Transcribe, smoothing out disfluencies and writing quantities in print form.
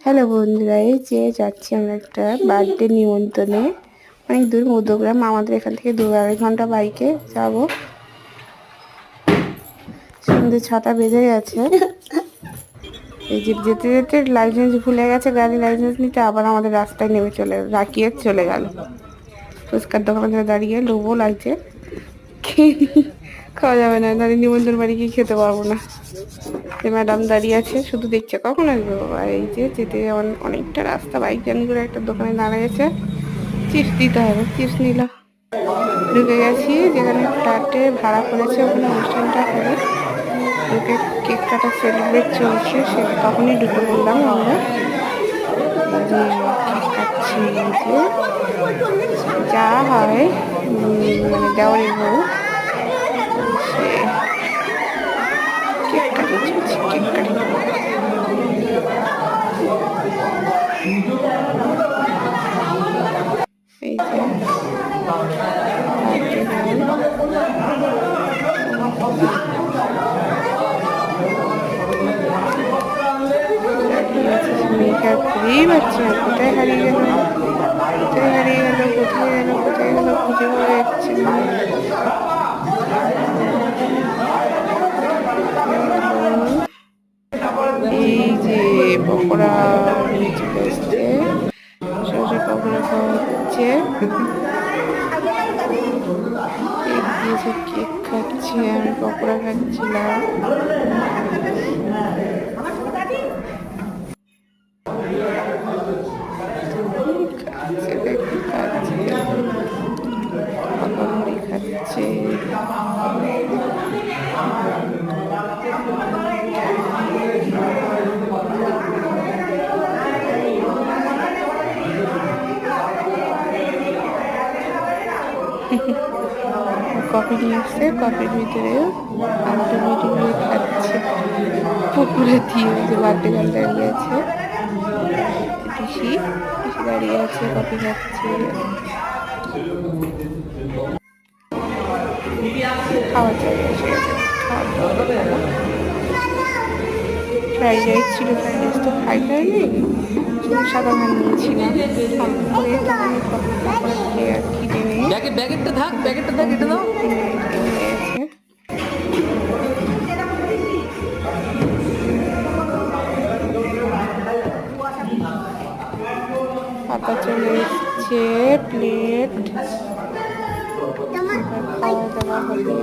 Hello বন্ধুরা, এই যে যাচ্ছি আমরা একটা বার্থডে নিমন্ত্রণে। অনেক দূর, মধ্যগ্রাম। আমাদের এখান থেকে 2-2.5 ঘন্টা বাইকে যাব। সন্ধ্যে 6টা বেজে গেছে। এই যে যেতে যেতে লাইসেন্স ভুলে গেছে, গাড়ি লাইসেন্স নিতে। আবার আমাদের রাস্তায় নেমে রাখিয়ে চলে গেল। ফুচকার দোকানে ধরে দাঁড়িয়ে লোভও লাগছে, খাওয়া যাবে না, দাঁড়িয়ে নিমন্ত্রণ বাড়ি গিয়ে খেতে পারবো না। ম্যাডাম দাঁড়িয়ে আছে, শুধু দেখছে কখন আসবে বাবা। এই যে যেতে অনেকটা রাস্তা বাইক জার্নি করে একটা দোকানে দাঁড়িয়েছে। চিপস দিতে হবে, চিপস নিল। ঢুকে গেছি যেখানে ফ্ল্যাটে ভাড়া করেছে, ওখানে অনুষ্ঠানটা হবে। ঢুকে কেক কাটা সেলিব্রেট চলছে, সে তখনই ঢুকে পড়লাম আমরা। যে কেক কাটছি, যে যা হয় মানে দেওয়ারের বউ, সে কেক কাটিয়ে চলছে, কেক কাটিয়ে। এই যে মেয়েকে খুবই পাচ্ছি না, কোথায় হারিয়ে গেল, কোথায় হারিয়ে গেল, কোথায় গেল, কোথায় গেল, খুঁজে পাওয়া যাচ্ছে না। এই যে পকোড়া নিয়ে চলে এসছে, সরষে পকোড়া খাওয়া হচ্ছে। কেক দিয়েছে, কেক খাচ্ছি, আমি পকোড়া খাচ্ছিলাম। খাচ্ছে কফি নিয়ে আসছে, কফির ভিতরে আলু মিটিয়ে খাচ্ছে পুকুরে দিয়ে। যে বার্থডে গার্ল দাঁড়িয়ে আছে, পিসি পিসি দাঁড়িয়ে আছে, কফি খাচ্ছে। খাওয়ার জায়গা এসে গেছে, খাওয়া দাওয়া। ফ্রাইড রাইস ছিল, ফ্রাইড রাইস তো খাই খাইনি, শুধু সাদা ভাত নিয়েছিলাম। করে তখন কফি পকোড়া খেয়ে আর খিদে নেই। ব্যাকেটটা থাক, ব্যাকেটটা থাক, এটা দাও। পাতা চলে এসছে, প্লেট, খাওয়া দাওয়া হবে।